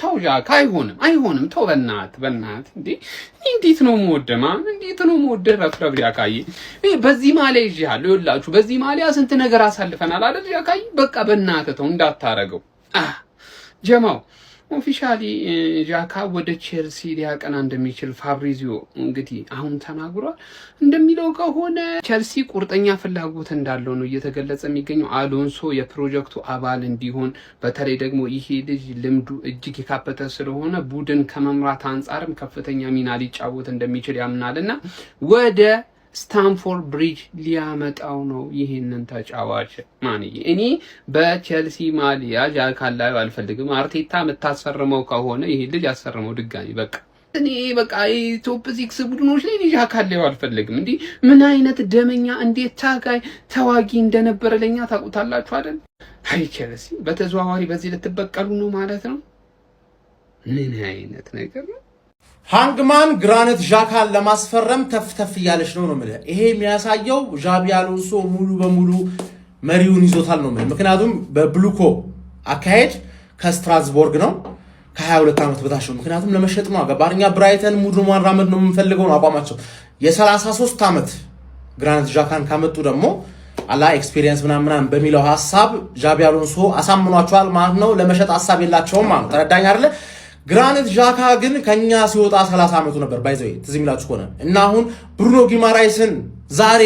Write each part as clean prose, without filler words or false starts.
ተው ጃካ አይሆንም ተው በእናትህ እንዴት ነው የምወደህ ረፍረፍ ጃካዬ በዚህ ማሊያ ይዤሃለሁ ይኸውላችሁ በዚህ ማሊያ ስንት ነገር አሳልፈናል አይደል ጃካዬ በቃ በእናትህ ተው እንዳታረገው ጀማው ኦፊሻሊ ጃካ ወደ ቼልሲ ሊያቀና እንደሚችል ፋብሪዚዮ እንግዲህ አሁን ተናግሯል እንደሚለው ከሆነ ቼልሲ ቁርጠኛ ፍላጎት እንዳለው ነው እየተገለጸ የሚገኘው አሎንሶ የፕሮጀክቱ አባል እንዲሆን በተለይ ደግሞ ይሄ ልጅ ልምዱ እጅግ የካበተ ስለሆነ ቡድን ከመምራት አንፃርም ከፍተኛ ሚና ሊጫወት እንደሚችል ያምናልና ወደ ስታንፎርድ ብሪጅ ሊያመጣው ነው ይሄንን ተጫዋች ማንዬ እኔ በቼልሲ ማሊያ ጃካን ላይ አልፈልግም አርቴታ መታሰረመው ከሆነ ይሄ ልጅ ያሰረመው ድጋሚ በቃ እኔ በቃ ቶፕ 6 ቡድኖች ላይ ጃካን ላይ አልፈልግም እንዴ ምን አይነት ደመኛ እንዴት ታጋይ ተዋጊ እንደነበረ ለኛ ታውቁታላችሁ አይደል አይ ቼልሲ በተዘዋዋሪ በዚህ ልትበቀሉ ነው ማለት ነው ምን አይነት ነገር ነው ሃንግማን ግራኒት ዣካን ለማስፈረም ተፍተፍ እያለች ነው ማለት ይሄ የሚያሳየው ዣቢ አሎንሶ ሙሉ በሙሉ መሪውን ይዞታል ነው ማለት ምክንያቱም በብሉኮ አካሄድ ከስትራስቦርግ ነው ከ22 ዓመት በታች ነው ምክንያቱም ለመሸጥ ነው አገባርኛ ብራይተን ሙሉ ማራመድ ነው የምንፈልገው ነው አቋማቸው የ33 ዓመት ግራኒት ዣካን ካመጡ ደግሞ አላ ኤክስፒሪየንስ ምናምን በሚለው ሐሳብ ዣቢ አሎንሶ አሳምኗቸዋል ማለት ነው ለመሸጥ ሐሳብ የላቸውም ማለት ተረዳኝ አይደል ግራኒት ዣካ ግን ከኛ ሲወጣ 30 ዓመቱ ነበር ባይዘው ትዝሚላችሁ ከሆነ እና አሁን ብሩኖ ጊማራይስን ዛሬ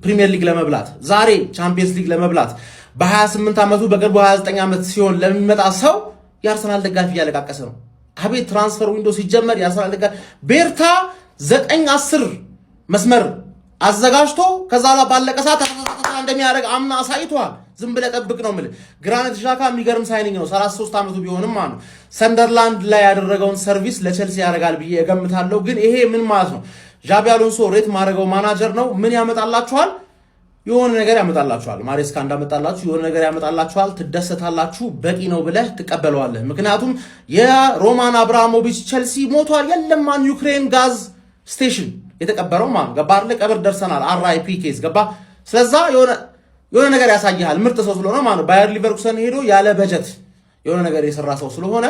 ፕሪሚየር ሊግ ለመብላት ዛሬ ቻምፒየንስ ሊግ ለመብላት በ28 ዓመቱ በቅርቡ 29 ዓመት ሲሆን ለሚመጣ ሰው የአርሰናል ደጋፊ ያለቃቀሰ ነው አቤት ትራንስፈር ዊንዶው ሲጀመር የአርሰናል ደጋፊ ቤርታ 9-10 መስመር አዘጋጅቶ ከዛላ ባለቀ ሰዓት እንደሚያደርግ አምና አሳይቷል ዝም ብለ ጠብቅ ነው ማለት ግራኒት ዣካ የሚገርም ሳይኒንግ ነው 33 ዓመቱ ቢሆንም ማለት ሰንደርላንድ ላይ ያደረገውን ሰርቪስ ለቼልሲ ያደርጋል ብዬ እገምታለሁ ግን ይሄ ምን ማለት ነው ዣቢ አሎንሶ ሬት ማድረገው ማናጀር ነው ምን ያመጣላችኋል የሆነ ነገር ያመጣላችኋል ማሬስካ እንዳመጣላችሁ የሆነ ነገር ያመጣላችኋል ትደሰታላችሁ በቂ ነው ብለህ ተቀበለዋለህ ምክንያቱም የሮማን አብራሞቪች ቼልሲ ሞቷል የለም ማን ዩክሬን ጋዝ ስቴሽን የተቀበረው ማን ገባር ለቀብር ደርሰናል አርአይፒ ኬስ ገባ ስለዛ የሆነ ነገር ያሳያል ምርጥ ሰው ስለሆነ ማለት ባየር ሊቨርኩሰን ሄዶ ያለ በጀት የሆነ ነገር የሰራ ሰው ስለሆነ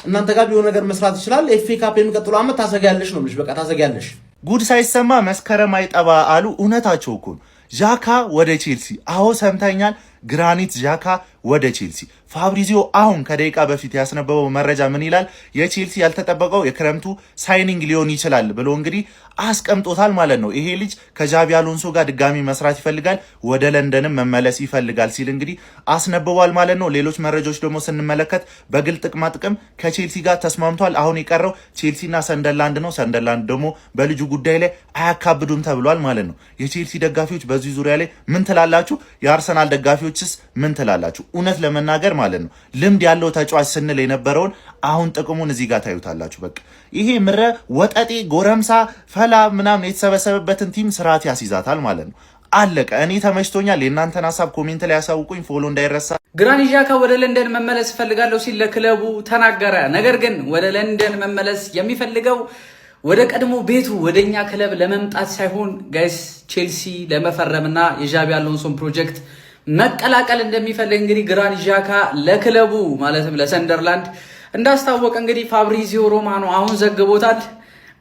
እናንተ ጋር የሆነ ነገር መስራት ይችላል ኤፍኤ ካፕ የሚቀጥለው አመት ታሰጋያለሽ ነው ልጅ በቃ ታሰጋያለሽ ጉድ ሳይሰማ መስከረም አይጠባ አሉ እውነታቸው እኮ ዣካ ወደ ቼልሲ አዎ ሰምታኛል ግራኒት ዣካ ወደ ቼልሲ ፋብሪዚዮ አሁን ከደቂቃ በፊት ያስነበበው መረጃ ምን ይላል የቼልሲ ያልተጠበቀው የክረምቱ ሳይኒንግ ሊሆን ይችላል ብሎ እንግዲህ አስቀምጦታል ማለት ነው ይሄ ልጅ ከጃቢ አሎንሶ ጋር ድጋሚ መስራት ይፈልጋል ወደ ለንደንም መመለስ ይፈልጋል ሲል እንግዲህ አስነብቧል ማለት ነው ሌሎች መረጃዎች ደግሞ ስንመለከት በግል ጥቅማ ጥቅም ከቼልሲ ጋር ተስማምቷል አሁን የቀረው ቼልሲና ሰንደርላንድ ነው ሰንደርላንድ ደግሞ በልጁ ጉዳይ ላይ አያካብዱም ተብሏል ማለት ነው የቼልሲ ደጋፊዎች በዚህ ዙሪያ ላይ ምን ትላላችሁ የአርሰናል ደጋፊዎችስ ምን ትላላችሁ እውነት ለመናገር ማለት ነው ልምድ ያለው ተጫዋች ስንል የነበረውን አሁን ጥቅሙን እዚህ ጋር ታዩታላችሁ በቃ ይሄ ምረ ወጠጤ ጎረምሳ ፈላ ምናምን የተሰበሰበበትን ቲም ስርዓት ያስይዛታል ማለት ነው አለቀ እኔ ተመችቶኛል የእናንተን ሐሳብ ኮሜንት ላይ ያሳውቁኝ ፎሎ እንዳይረሳ ግራኒት ዣካ ወደ ለንደን መመለስ ፈልጋለሁ ሲል ለክለቡ ተናገረ ነገር ግን ወደ ለንደን መመለስ የሚፈልገው ወደ ቀድሞ ቤቱ ወደኛ ክለብ ለመምጣት ሳይሆን ጋይስ ቼልሲ ለመፈረምና የዣቢ አሎንሶን ፕሮጀክት መቀላቀል እንደሚፈልግ እንግዲህ ግራኒት ዣካ ለክለቡ ማለትም ለሰንደርላንድ እንዳስታወቀ እንግዲህ ፋብሪዚዮ ሮማኖ አሁን ዘግቦታል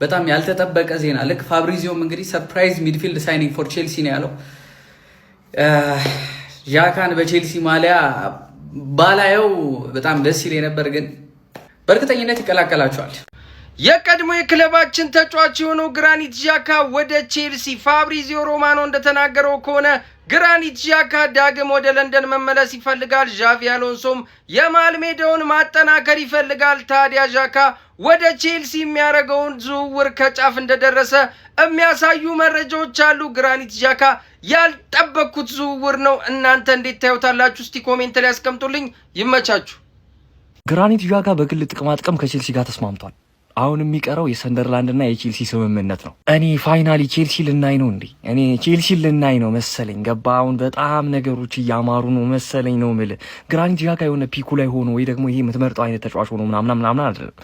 በጣም ያልተጠበቀ ዜና ልክ ፋብሪዚዮም እንግዲህ ሰርፕራይዝ ሚድፊልድ ሳይኒንግ ፎር ቼልሲ ነው ያለው ዣካን በቼልሲ ማሊያ ባላየው በጣም ደስ ይለኝ ነበር ግን በእርግጠኝነት ይቀላቀላቸዋል የቀድሞ የክለባችን ተጫዋች የሆነው ግራኒት ዣካ ወደ ቼልሲ ፋብሪዚዮ ሮማኖ እንደተናገረው ከሆነ ግራኒት ዣካ ዳግም ወደ ለንደን መመለስ ይፈልጋል ዣቪ አሎንሶም የመሃል ሜዳውን ማጠናከር ይፈልጋል ታዲያ ዣካ ወደ ቼልሲ የሚያደርገውን ዝውውር ከጫፍ እንደደረሰ የሚያሳዩ መረጃዎች አሉ ግራኒት ዣካ ያልጠበቁት ዝውውር ነው እናንተ እንዴት ታዩታላችሁ እስቲ ኮሜንት ላይ አስቀምጡልኝ ይመቻችሁ ግራኒት ዣካ በግል ጥቅማ ጥቅም ከቼልሲ ጋር ተስማምቷል አሁን የሚቀረው የሰንደርላንድና የቼልሲ ስምምነት ነው እኔ ፋይናሊ ቼልሲ ልናይ ነው እንዴ እኔ ቼልሲ ልናይ ነው መሰለኝ ገባ አሁን በጣም ነገሮች እያማሩ ነው መሰለኝ ነው ማለት ግራኒት ዣካ የሆነ ፒኩ ላይ ሆኖ ወይ ደግሞ ይሄ የምትመርጠው አይነት ተጫዋች ሆኖ ምናምን አይደለም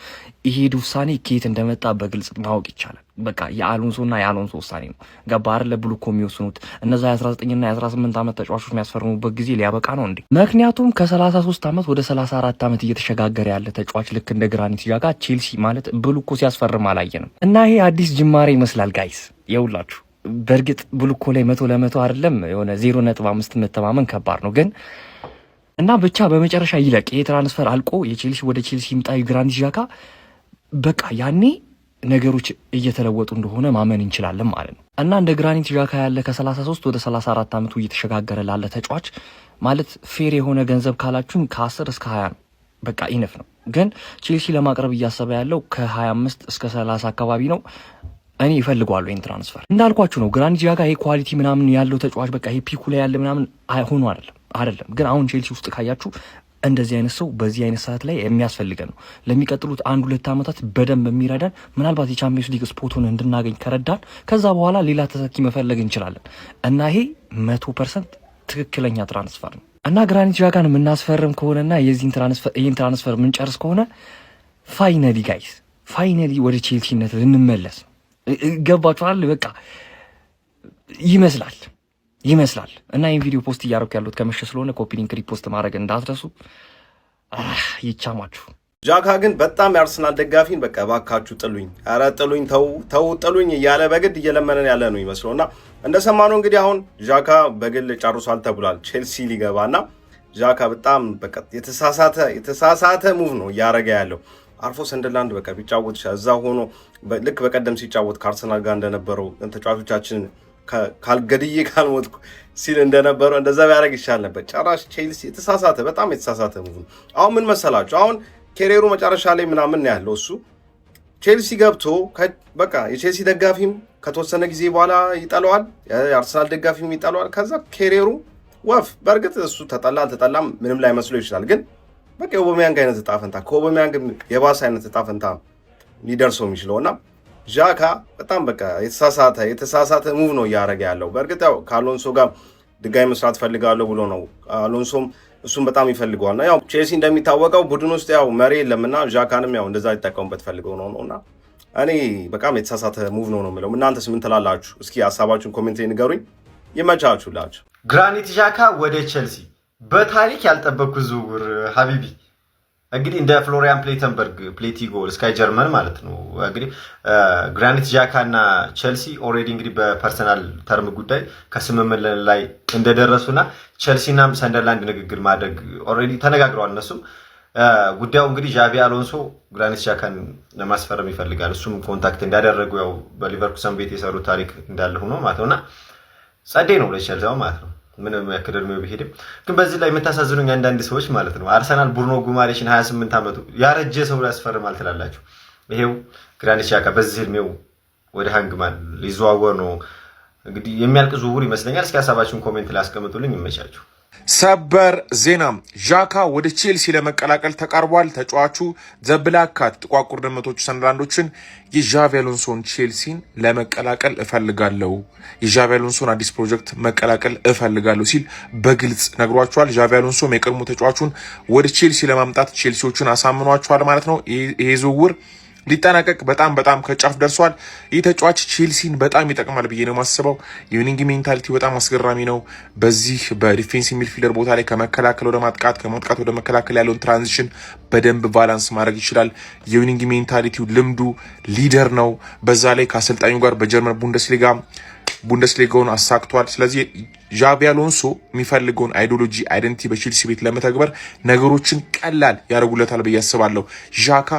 ይሄ ውሳኔ ከየት እንደመጣ በግልጽ ማወቅ ይቻላል በቃ የአሎንሶና የአሎንሶ ውሳኔ ነው። ገባ አይደለ? ብሉኮ የሚወስኑት እነዛ የ19 እና የ18 ዓመት ተጫዋቾች የሚያስፈርሙበት ጊዜ ሊያበቃ ነው እንዴ? ምክንያቱም ከ33 ዓመት ወደ 34 ዓመት እየተሸጋገረ ያለ ተጫዋች ልክ እንደ ግራኒት ዣካ ቼልሲ ማለት ብሉኮ ሲያስፈርም አላየንም እና ይሄ አዲስ ጅማሬ ይመስላል ጋይስ። የውላችሁ በእርግጥ ብሉኮ ላይ 100% አይደለም የሆነ 0.5 መተማመን ከባድ ነው ግን እና ብቻ በመጨረሻ ይለቅ ይሄ ትራንስፈር አልቆ የቼልሲ ወደ ቼልሲ ይምጣ ግራኒት ዣካ በቃ ያኔ ነገሮች እየተለወጡ እንደሆነ ማመን እንችላለን ማለት ነው። እና እንደ ግራኒት ዣካ ያለ ከ33 ወደ 34 ዓመቱ እየተሸጋገረ ላለ ተጫዋች ማለት ፌር የሆነ ገንዘብ ካላችሁን ከ10 እስከ 20 ነው። በቃ ኢነፍ ነው። ግን ቼልሲ ለማቅረብ እያሰበ ያለው ከ25 እስከ 30 አካባቢ ነው። እኔ ይፈልጋሉ ይሄን ትራንስፈር እንዳልኳችሁ ነው። ግራኒት ዣካ ይሄ ኳሊቲ ምናምን ያለው ተጫዋች በቃ ይሄ ፒኩ ላይ ያለ ምናምን ሆኖ አይደለም። ግን አሁን ቼልሲ ውስጥ ካያችሁ እንደዚህ አይነት ሰው በዚህ አይነት ሰዓት ላይ የሚያስፈልገን ነው። ለሚቀጥሉት 1-2 ዓመታት በደንብ የሚረዳን ምናልባት የቻምፒየንስ ሊግ ስፖርቱን እንድናገኝ ከረዳን ከዛ በኋላ ሌላ ተተኪ መፈለግ እንችላለን እና ይሄ 100% ትክክለኛ ትራንስፈር ነው እና ግራኒት ዣካን የምናስፈርም ከሆነና ይህን ትራንስፈር የምንጨርስ ከሆነ ፋይናሊ ጋይስ ወደ ቼልሲነት ልንመለስ ገባችኋል? በቃ ይመስላል እና ይህን ቪዲዮ ፖስት እያደረኩ ያሉት ከመሸ ስለሆነ ኮፒ ሊንክ ሪፖስት ማድረግ እንዳትረሱ። ይቻማችሁ። ዣካ ግን በጣም የአርሰናል ደጋፊን በቃ ባካችሁ ጥሉኝ፣ ኧረ ጥሉኝ፣ ተው ጥሉኝ እያለ በግድ እየለመነን ያለ ነው ይመስለውና እንደሰማነው እንግዲህ አሁን ዣካ በግል ጨርሷል ተብሏል ቼልሲ ሊገባና ዣካ በጣም በቃ የተሳሳተ ሙቭ ነው እያረገ ያለው። አርፎ ሰንደርላንድ በቃ ቢጫወት እዛ ሆኖ ልክ በቀደም ሲጫወት ከአርሰናል ጋር እንደነበረው ተጫዋቾቻችን ካልገድዬ ካልሞትኩ ሲል እንደነበረው እንደዛ ቢያደርግ ይሻል ነበር። ጨራሽ ቼልሲ በጣም የተሳሳተ ሙቭ ነው። አሁን ምን መሰላችሁ? አሁን ኬሬሩ መጨረሻ ላይ ምናምን ያለው እሱ ቼልሲ ገብቶ በቃ የቼልሲ ደጋፊም ከተወሰነ ጊዜ በኋላ ይጠለዋል፣ የአርሰናል ደጋፊም ይጠለዋል። ከዛ ኬሬሩ ወፍ በእርግጥ እሱ ተጠላም ምንም ላይ መስሎ ይችላል፣ ግን በቃ የኦባሜያንግ አይነት እጣ ፈንታ ከኦባሜያንግ የባሰ አይነት እጣ ፈንታ ሊደርሰው የሚችለውና ዣካ በጣም በቃ የተሳሳተ ሙቭ ነው እያደረገ ያለው። በእርግጥ ያው ከአሎንሶ ጋር ድጋሚ መስራት ፈልጋለሁ ብሎ ነው። አሎንሶም እሱም በጣም ይፈልገዋልና ያው ቼልሲ እንደሚታወቀው ቡድን ውስጥ ያው መሪ የለምና ዣካንም ያው እንደዛ ሊጠቀሙበት ፈልገው ነውና እኔ በጣም የተሳሳተ ሙቭ ነው የምለው። እናንተስ ምን ትላላችሁ? እስኪ ሀሳባችሁን ኮሜንት ላይ ንገሩኝ። ይመቻችሁላችሁ። ግራኒት ዣካ ወደ ቼልሲ በታሪክ ያልጠበቅኩት ዝውውር ሀቢቢ እንግዲህ እንደ ፍሎሪያን ፕሌተንበርግ ፕሌቲጎል ስካይ ጀርመን ማለት ነው። እንግዲህ ግራኒት ዣካ እና ቼልሲ ኦልሬዲ እንግዲህ በፐርሰናል ተርም ጉዳይ ከስምምነት ላይ እንደደረሱና ቼልሲና ሰንደርላንድ ንግግር ማድረግ ኦልሬዲ ተነጋግረዋል። እነሱም ጉዳዩ እንግዲህ ዣቪ አሎንሶ ግራኒት ዣካን ለማስፈረም ይፈልጋል። እሱም ኮንታክት እንዳደረጉ ያው በሊቨርኩሰን ቤት የሰሩት ታሪክ እንዳለ ሆኖ ማለት ነውና ጸዴ ነው ለቼልሲ ማለት ነው። ምንም ያክል እድሜው ቢሄድም ግን በዚህ ላይ የምታሳዝኑኝ አንዳንድ ሰዎች ማለት ነው አርሰናል ቡርኖ ጉማሬሽን 28 ዓመቱ ያረጀ ሰው ያስፈርማል ትላላችሁ። ይሄው ግራኒት ዣካ በዚህ እድሜው ወደ ሃንግማን ሊዘዋወር ነው። እንግዲህ የሚያልቅ ዝውውር ይመስለኛል። እስኪ ሀሳባችሁን ኮሜንት ላይ አስቀምጡልኝ። ይመቻችሁ። ሰበር ዜና ዣካ ወደ ቼልሲ ለመቀላቀል ተቃርቧል። ተጫዋቹ ዘብላካት ጥቋቁር ድመቶቹ ሰንደርላንዶችን የዣቪ አሎንሶን ቼልሲን ለመቀላቀል እፈልጋለሁ፣ የዣቪ አሎንሶን አዲስ ፕሮጀክት መቀላቀል እፈልጋለሁ ሲል በግልጽ ነግሯቸዋል። ዣቪ አሎንሶም የቀድሞ ተጫዋቹን ወደ ቼልሲ ለማምጣት ቼልሲዎቹን አሳምኗቸዋል ማለት ነው። ይሄ ዝውውር ሊጠናቀቅ በጣም ከጫፍ ደርሷል። ይህ ተጫዋች ቼልሲን በጣም ይጠቅማል ብዬ ነው የማስበው። የዊኒንግ ሜንታሊቲው በጣም አስገራሚ ነው። በዚህ በዲፌንሲቭ ሚድፊልደር ቦታ ላይ ከመከላከል ወደ ማጥቃት ከማጥቃት ወደ መከላከል ያለውን ትራንዚሽን በደንብ ባላንስ ማድረግ ይችላል። የዊኒንግ ሜንታሊቲው ልምዱ ሊደር ነው። በዛ ላይ ከአሰልጣኙ ጋር በጀርመን ቡንደስሊጋውን አሳክቷል። ስለዚህ ዣቪ አሎንሶ የሚፈልገውን አይዲዮሎጂ አይደንቲቲ በቼልሲ ቤት ለመተግበር ነገሮችን ቀላል ያደርጉለታል ብዬ አስባለሁ። ዣካ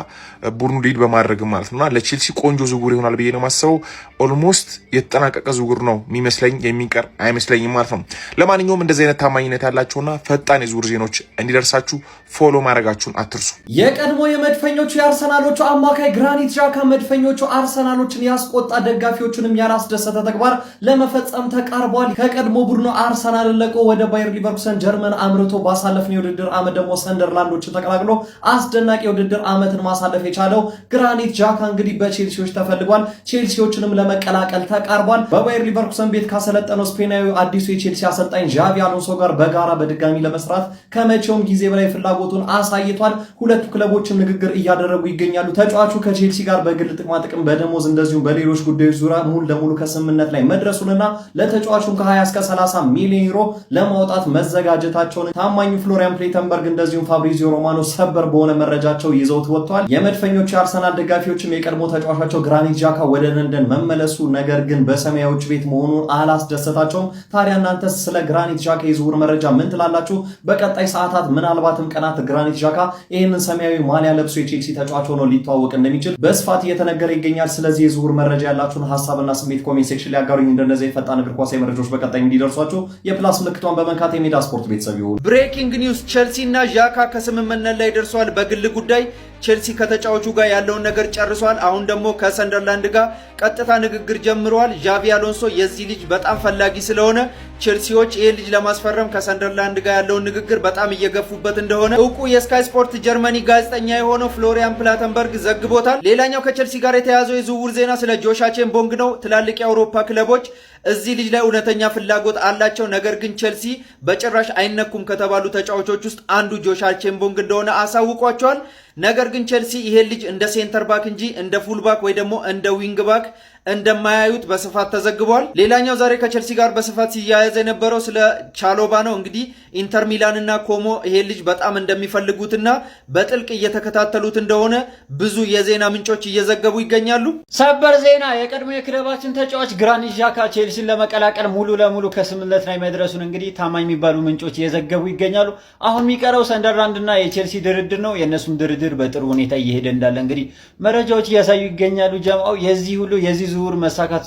ቡድኑ ሊድ በማድረግ ማለት ነውና ለቼልሲ ቆንጆ ዝውውር ይሆናል ብዬ ነው የማስበው። ኦልሞስት የተጠናቀቀ ዝውውር ነው የሚመስለኝ፣ የሚቀር አይመስለኝም ማለት ነው። ለማንኛውም እንደዚህ አይነት ታማኝነት ያላቸውና ፈጣን የዝውውር ዜናዎች እንዲደርሳችሁ ፎሎ ማድረጋችሁን አትርሱ። የቀድሞ የመድፈኞቹ የአርሰናሎቹ አማካይ ግራኒት ዣካ መድፈኞቹ አርሰናሎችን ያስቆጣ ደጋፊዎቹንም ያላስደሰተ ተግባር ለመፈጸም ተቃርቧል። ከቀድሞ ቡድኑ አርሰናልን ለቆ ወደ ባየር ሊቨርኩሰን ጀርመን አምርቶ ባሳለፍነው የውድድር ዓመት ደግሞ ሰንደርላንዶችን ተቀላቅሎ አስደናቂ የውድድር ዓመትን ማሳለፍ የቻለው ግራኒት ዣካ እንግዲህ በቼልሲዎች ተፈልጓል። ቼልሲዎችንም ለመቀላቀል ተቃርቧል። በባየር ሊቨርኩሰን ቤት ካሰለጠነው ስፔናዊ አዲሱ የቼልሲ አሰልጣኝ ዣቪ አሎንሶ ጋር በጋራ በድጋሚ ለመስራት ከመቼውም ጊዜ በላይ ፍላጎቱን አሳይቷል። ሁለቱ ክለቦችም ንግግር እያደረጉ ይገኛሉ። ተጫዋቹ ከቼልሲ ጋር በግል ጥቅማ ጥቅም፣ በደሞዝ እንደዚሁም በሌሎች ጉዳዮች ዙሪያ ሙሉ ለሙሉ ከስምምነት ላይ መድረሱንና ለተጫዋቹም ከ20 እስከ 30 ሚሊዮን ዩሮ ለማውጣት መዘጋጀታቸውን ታማኙ ፍሎሪያን ፕሌተንበርግ እንደዚሁም ፋብሪዚዮ ሮማኖ ሰበር በሆነ መረጃቸው ይዘውት ወጥተዋል። የመድፈኞቹ የአርሰናል ደጋፊዎችም የቀድሞ ተጫዋቻቸው ግራኒት ዣካ ወደ ለንደን መመለሱ ነገር ግን በሰማያዊዎች ቤት መሆኑን አላስደሰታቸውም። ታዲያ እናንተስ ስለ ግራኒት ዣካ የዝውውር መረጃ ምን ትላላችሁ? በቀጣይ ሰዓታት ምናልባትም ቀናት ግራኒት ዣካ ይህንን ሰማያዊ ማሊያ ለብሶ የቼልሲ ተጫዋች ሆኖ ሊተዋወቅ እንደሚችል በስፋት እየተነገረ ይገኛል። ስለዚህ የዝውውር መረጃ ያላችሁን ሀሳብና ስሜት ኮሜንት ሴክሽን ላይ አጋሩኝ። እንደነዚህ የፈጣን እግር ኳስ መረጃዎች በቀጣይ እንዲደርሷችሁ የፕላስ ምልክቷን በመንካት የሜዳ ስፖርት ቤተሰብ ይሁኑ። ብሬኪንግ ኒውስ፣ ቼልሲ እና ዣካ ከስምምነት ላይ ደርሷል። በግል ጉዳይ ቼልሲ ከተጫዋቹ ጋር ያለውን ነገር ጨርሷል። አሁን ደግሞ ከሰንደርላንድ ጋር ቀጥታ ንግግር ጀምረዋል። ዣቪ አሎንሶ የዚህ ልጅ በጣም ፈላጊ ስለሆነ ቼልሲዎች ይህ ልጅ ለማስፈረም ከሰንደርላንድ ጋር ያለውን ንግግር በጣም እየገፉበት እንደሆነ እውቁ የስካይ ስፖርት ጀርመኒ ጋዜጠኛ የሆነው ፍሎሪያን ፕላተንበርግ ዘግቦታል። ሌላኛው ከቼልሲ ጋር የተያዘው የዝውውር ዜና ስለ ጆሻ ቼምቦንግ ነው። ትላልቅ የአውሮፓ ክለቦች እዚህ ልጅ ላይ እውነተኛ ፍላጎት አላቸው። ነገር ግን ቼልሲ በጭራሽ አይነኩም ከተባሉ ተጫዋቾች ውስጥ አንዱ ጆሻ ቼምቦንግ እንደሆነ አሳውቋቸዋል። ነገር ግን ቼልሲ ይሄን ልጅ እንደ ሴንተር ባክ እንጂ እንደ ፉል ባክ ወይ ደግሞ እንደ ዊንግ ባክ እንደማያዩት በስፋት ተዘግቧል። ሌላኛው ዛሬ ከቼልሲ ጋር በስፋት ሲያያዝ የነበረው ስለ ቻሎባ ነው። እንግዲህ ኢንተር ሚላን እና ኮሞ ይሄን ልጅ በጣም እንደሚፈልጉትና በጥልቅ እየተከታተሉት እንደሆነ ብዙ የዜና ምንጮች እየዘገቡ ይገኛሉ። ሰበር ዜና! የቀድሞ የክለባችን ተጫዋች ግራኒት ዣካ ቼልሲን ለመቀላቀል ሙሉ ለሙሉ ከስምምነት ላይ መድረሱን እንግዲህ ታማኝ የሚባሉ ምንጮች እየዘገቡ ይገኛሉ። አሁን የሚቀረው ሰንደርላንድ እና የቼልሲ ድርድር ነው። የእነሱም ድርድር በጥሩ ሁኔታ እየሄደ እንዳለ እንግዲህ መረጃዎች እያሳዩ ይገኛሉ። ጀማው የዚህ ሁሉ የዚህ ዝውውር መሳካት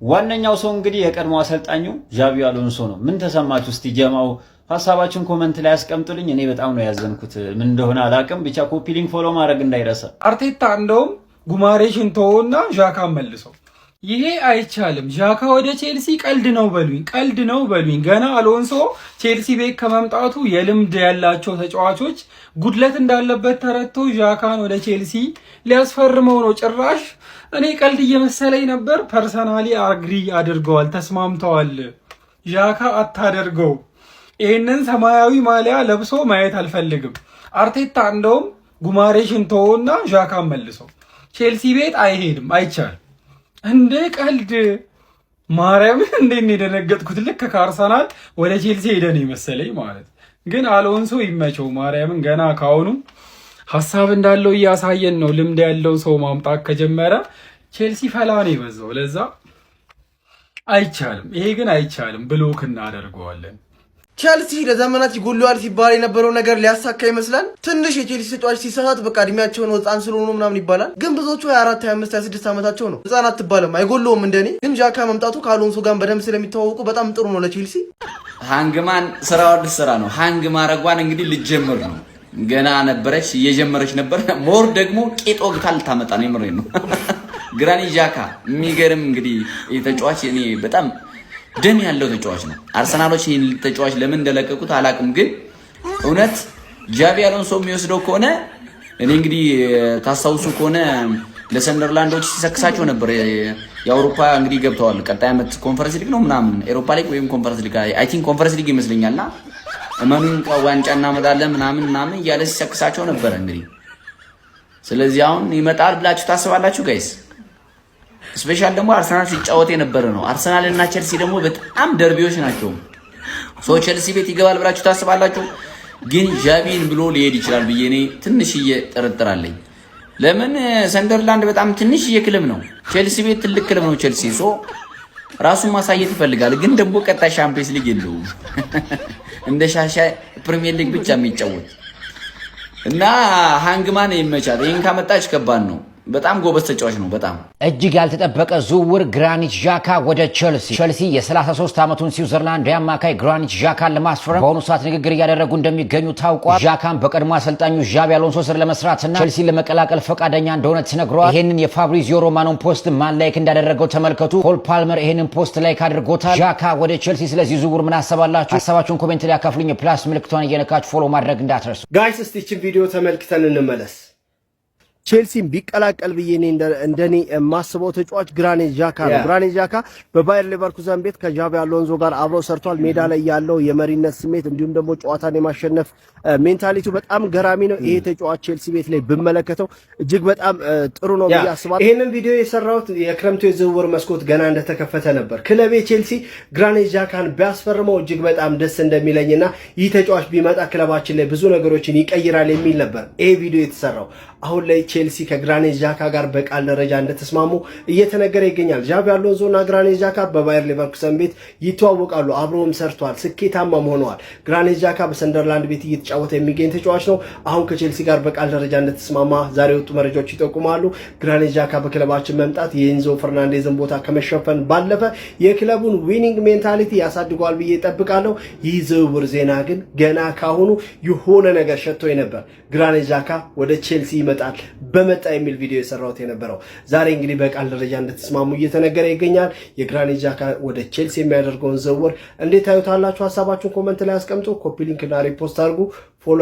ዋነኛው ሰው እንግዲህ የቀድሞ አሰልጣኙ ዣቪ አሎንሶ ነው። ምን ተሰማችሁ? እስቲ ጀማው ሀሳባችሁን ኮመንት ላይ አስቀምጡልኝ። እኔ በጣም ነው ያዘንኩት። ምን እንደሆነ አላቅም። ብቻ ኮፒ ሊንክ ፎሎ ማድረግ እንዳይረሳ። አርቴታ እንደውም ጉማሬሽን ተወውና ዣካ መልሰው። ይሄ አይቻልም። ዣካ ወደ ቼልሲ ቀልድ ነው በሉኝ። ገና አሎንሶ ቼልሲ ቤት ከመምጣቱ የልምድ ያላቸው ተጫዋቾች ጉድለት እንዳለበት ተረድቶ ዣካን ወደ ቼልሲ ሊያስፈርመው ነው። ጭራሽ እኔ ቀልድ እየመሰለኝ ነበር። ፐርሰናሊ አግሪ አድርገዋል፣ ተስማምተዋል። ዣካ አታደርገው፣ ይህንን ሰማያዊ ማሊያ ለብሶ ማየት አልፈልግም። አርቴታ እንደውም ጉማሬሽን ተወውና ዣካን መልሰው። ቼልሲ ቤት አይሄድም፣ አይቻልም። እንደ ቀልድ ማርያምን እንዴት ነው የደነገጥኩት። ልክ ከአርሰናል ወደ ቼልሲ ሄደን ይመሰለኝ ማለት። ግን አሎንሶ ይመቸው ማርያምን። ገና ካሁኑ ሀሳብ እንዳለው እያሳየን ነው። ልምድ ያለው ሰው ማምጣት ከጀመረ ቼልሲ ፈላ ነው የበዛው። ለዛ አይቻልም፣ ይሄ ግን አይቻልም። ብሎክ እናደርገዋለን። ቼልሲ ለዘመናት ይጎለዋል ሲባል የነበረው ነገር ሊያሳካ ይመስላል። ትንሽ የቼልሲ ተጫዋች ሲሳሳት በቃ እድሜያቸው ነው ህፃን ስለሆኑ ምናምን ይባላል። ግን ብዙዎቹ 24፣ 25፣ 26 ዓመታቸው ነው። ህፃን አትባልም፣ አይጎለውም እንደኔ። ግን ዣካ መምጣቱ ከአሎንሶ ጋር በደንብ ስለሚተዋወቁ በጣም ጥሩ ነው ለቼልሲ። ሃንግማን ስራው አዲስ ስራ ነው። ሃንግ ማረጓን እንግዲህ ልጀምር ነው። ገና ነበረች፣ እየጀመረች ነበር። ሞር ደግሞ ቄጦ ግታ ልታመጣ ነው። የምሬን ነው። ግራኒት ዣካ የሚገርም እንግዲህ የተጫዋች እኔ በጣም ደም ያለው ተጫዋች ነው። አርሰናሎች ይህን ተጫዋች ለምን እንደለቀቁት አላቅም። ግን እውነት ዣቪ አሎንሶ የሚወስደው ከሆነ እኔ እንግዲህ ታስታውሱ ከሆነ ለሰንደርላንዶች ሲሰክሳቸው ነበር። የአውሮፓ እንግዲህ ገብተዋል። ቀጣይ ዓመት ኮንፈረንስ ሊግ ነው ምናምን ኤሮፓ ሊግ ወይም ኮንፈረንስ ሊግ አይ ቲንክ ኮንፈረንስ ሊግ ይመስለኛልና እመኑን ዋንጫ እናመጣለን ምናምን እያለ ሲሰክሳቸው ነበር እንግዲህ። ስለዚህ አሁን ይመጣል ብላችሁ ታስባላችሁ ጋይስ? ስፔሻል ደግሞ አርሰናል ሲጫወት የነበረ ነው። አርሰናል እና ቼልሲ ደግሞ በጣም ደርቢዎች ናቸው። ሶ ቼልሲ ቤት ይገባል ብላችሁ ታስባላችሁ? ግን ዣቪን ብሎ ሊሄድ ይችላል ብዬ እኔ ትንሽዬ ጠረጥራለኝ። ለምን ሰንደርላንድ በጣም ትንሽዬ ክለብ ነው፣ ቼልሲ ቤት ትልቅ ክለብ ነው። ቼልሲ ሶ ራሱን ማሳየት ይፈልጋል። ግን ደግሞ ቀጣይ ሻምፒየንስ ሊግ የለውም እንደ ሻሻ ፕሪሚየር ሊግ ብቻ የሚጫወት እና ሃንግማን ይመቻል። ይሄን ካመጣች ከባድ ነው። በጣም ጎበዝ ተጫዋች ነው። በጣም እጅግ ያልተጠበቀ ዝውውር ግራኒት ዣካ ወደ ቸልሲ የ33 ዓመቱን ስዊዘርላንድ አማካይ ግራኒት ዣካን ለማስፈረም በአሁኑ ሰዓት ንግግር እያደረጉ እንደሚገኙ ታውቋል። ዣካን በቀድሞ አሰልጣኙ ዣቢ አሎንሶ ስር ለመስራትና ቸልሲን ለመቀላቀል ፈቃደኛ እንደሆነ ተነግሯል። ይሄንን የፋብሪዚዮ ሮማኖን ፖስት ማን ላይክ እንዳደረገው ተመልከቱ። ፖል ፓልመር ይሄንን ፖስት ላይክ አድርጎታል። ዣካ ወደ ቸልሲ ስለዚህ ዝውውር ምን አሰባላችሁ? ሀሳባችሁን ኮሜንት ላይ አካፍሉኝ። ፕላስ ምልክቷን እየነካችሁ ፎሎ ማድረግ እንዳትረሱ ጋይስ። እስቲ ይህችን ቪዲዮ ተመልክተን እንመለስ። ቼልሲን ቢቀላቀል ብዬ እንደኔ የማስበው ተጫዋች ግራኒት ዣካ ነው። ግራኒት ዣካ በባየር ሌቨርኩዘን ቤት ከዣቢ አሎንሶ ጋር አብሮ ሰርቷል። ሜዳ ላይ ያለው የመሪነት ስሜት እንዲሁም ደግሞ ጨዋታን የማሸነፍ ሜንታሊቲው በጣም ገራሚ ነው። ይሄ ተጫዋች ቼልሲ ቤት ላይ ብመለከተው እጅግ በጣም ጥሩ ነው ብዬ አስባለሁ። ይሄንን ቪዲዮ የሰራሁት የክረምቱ የዝውውር መስኮት ገና እንደተከፈተ ነበር። ክለቤ ቼልሲ ግራኒት ዣካን ቢያስፈርመው እጅግ በጣም ደስ እንደሚለኝና ይህ ተጫዋች ቢመጣ ክለባችን ላይ ብዙ ነገሮችን ይቀይራል የሚል ነበር ይሄ ቪዲዮ የተሰራው። አሁን ላይ ቼልሲ ከግራኒት ዣካ ጋር በቃል ደረጃ እንደተስማሙ እየተነገረ ይገኛል። ዣቢ አሎንሶ እና ግራኒት ዣካ በባየር ሌቨርኩሰን ቤት ይተዋወቃሉ፣ አብረውም ሰርተዋል፣ ስኬታማም ሆነዋል። ግራኒት ዣካ በሰንደርላንድ ቤት እየተጫወተ የሚገኝ ተጫዋች ነው። አሁን ከቼልሲ ጋር በቃል ደረጃ እንደተስማማ ዛሬ የወጡ መረጃዎች ይጠቁማሉ። ግራኒት ዣካ በክለባችን መምጣት የኤንዞ ፈርናንዴዝን ቦታ ከመሸፈን ባለፈ የክለቡን ዊኒንግ ሜንታሊቲ ያሳድገዋል ብዬ እጠብቃለሁ። ይህ ዝውውር ዜና ግን ገና ካሁኑ የሆነ ነገር ሸቶኝ ነበር። ግራኒት ዣካ ወደ ቼልሲ ይመጣል በመጣ የሚል ቪዲዮ የሰራሁት የነበረው ዛሬ እንግዲህ በቃል ደረጃ እንደተስማሙ እየተነገረ ይገኛል። የግራኒት ዣካ ወደ ቼልሲ የሚያደርገውን ዝውውር እንዴት ታዩታላችሁ? ሀሳባችሁን ኮመንት ላይ አስቀምጡ። ኮፒ ሊንክ እና ሪፖስት አድርጉ። ፎሎ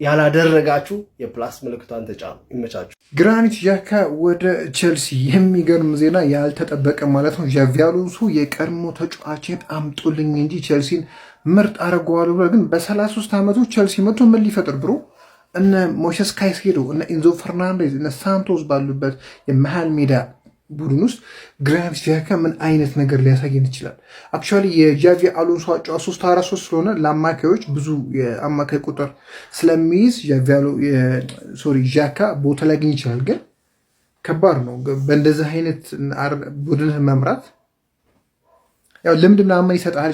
ያላደረጋችሁ የፕላስ ምልክቷን ተጫኑ። ይመቻችሁ። ግራኒት ዣካ ወደ ቼልሲ የሚገርም ዜና ያልተጠበቀ ማለት ነው። ዣቪ አሎንሶ የቀድሞ ተጫዋችን አምጡልኝ እንጂ ቼልሲን ምርጥ አደርገዋለሁ ብሎ ግን በ33 ዓመቱ ቼልሲ መጥቶ ምን ሊፈጥር ብሮ እነ ሞይሴስ ካይሴዶ እነ ኢንዞ ፈርናንዴዝ እነ ሳንቶስ ባሉበት የመሃል ሜዳ ቡድን ውስጥ ግራኒት ዣካ ምን አይነት ነገር ሊያሳየን ይችላል? አክቹዋሊ የዣቪ አሎንሶ አጫዋች 3-4-3 ስለሆነ ለአማካዮች ብዙ የአማካይ ቁጥር ስለሚይዝ ዣካ ቦታ ሊያገኝ ይችላል። ግን ከባድ ነው በእንደዚህ አይነት ቡድን መምራት። ያው ልምድ ምናምን ይሰጣል።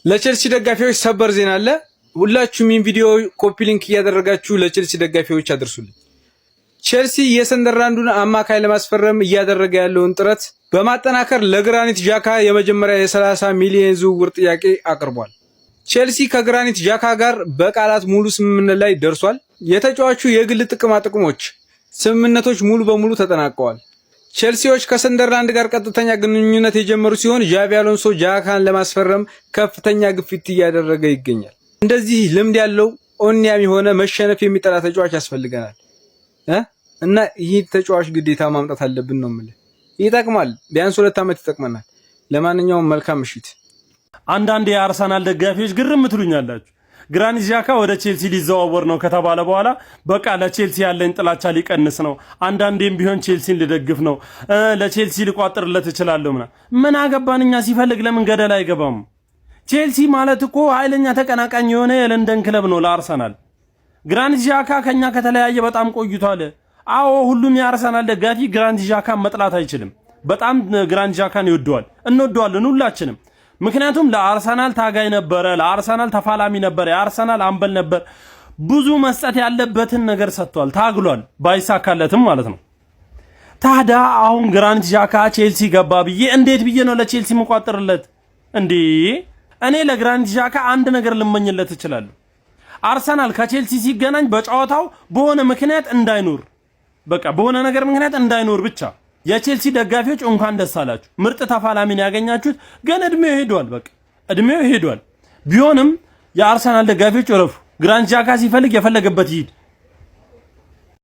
ለቼልሲ ደጋፊዎች ሰበር ዜና አለ። ሁላችሁም ይህን ቪዲዮ ኮፒ ሊንክ እያደረጋችሁ ለቼልሲ ደጋፊዎች አድርሱልኝ። ቼልሲ የሰንደርላንዱን አማካይ ለማስፈረም እያደረገ ያለውን ጥረት በማጠናከር ለግራኒት ዣካ የመጀመሪያ የ30 ሚሊዮን ዝውውር ጥያቄ አቅርቧል። ቼልሲ ከግራኒት ዣካ ጋር በቃላት ሙሉ ስምምነት ላይ ደርሷል። የተጫዋቹ የግል ጥቅሞች ስምምነቶች ሙሉ በሙሉ ተጠናቀዋል። ቼልሲዎች ከሰንደርላንድ ጋር ቀጥተኛ ግንኙነት የጀመሩ ሲሆን ዣቪ አሎንሶ ዣካን ለማስፈረም ከፍተኛ ግፊት እያደረገ ይገኛል። እንደዚህ ልምድ ያለው ኦኒያም የሆነ መሸነፍ የሚጠላ ተጫዋች ያስፈልገናል እና ይህ ተጫዋች ግዴታ ማምጣት አለብን ነው የምልህ። ይጠቅማል፣ ቢያንስ 2 ዓመት ይጠቅመናል። ለማንኛውም መልካም ምሽት። አንዳንድ የአርሰናል ደጋፊዎች ግርም ትሉኛላችሁ። ግራኒት ዣካ ወደ ቼልሲ ሊዘዋወር ነው ከተባለ በኋላ በቃ ለቼልሲ ያለኝ ጥላቻ ሊቀንስ ነው፣ አንዳንዴም ቢሆን ቼልሲን ልደግፍ ነው፣ ለቼልሲ ልቋጥርለት እችላለሁ ምን አገባን እኛ። ሲፈልግ ለምን ገደል አይገባም? ቼልሲ ማለት እኮ ኃይለኛ ተቀናቃኝ የሆነ የለንደን ክለብ ነው ለአርሰናል። ግራኒት ዣካ ከኛ ከተለያየ በጣም ቆይቷል። አዎ ሁሉም የአርሰናል ደጋፊ ግራኒት ዣካን መጥላት አይችልም። በጣም ግራኒት ዣካን ይወደዋል፣ እንወደዋለን ሁላችንም። ምክንያቱም ለአርሰናል ታጋይ ነበረ፣ ለአርሰናል ተፋላሚ ነበረ፣ የአርሰናል አምበል ነበር። ብዙ መስጠት ያለበትን ነገር ሰጥቷል፣ ታግሏል፣ ባይሳካለትም ማለት ነው። ታዲያ አሁን ግራኒት ዣካ ቼልሲ ገባ ብዬ እንዴት ብዬ ነው ለቼልሲ መቋጠርለት እንዴ? እኔ ለግራኒት ዣካ አንድ ነገር ልመኝለት እችላለሁ። አርሰናል ከቼልሲ ሲገናኝ በጨዋታው በሆነ ምክንያት እንዳይኖር፣ በቃ በሆነ ነገር ምክንያት እንዳይኖር ብቻ። የቼልሲ ደጋፊዎች እንኳን ደስ አላችሁ፣ ምርጥ ተፋላሚን ያገኛችሁት። ግን እድሜው ሄዷል፣ በቃ እድሜው ሄዷል። ቢሆንም የአርሰናል ደጋፊዎች እረፉ። ግራኒት ዣካ ሲፈልግ የፈለገበት ይሄድ።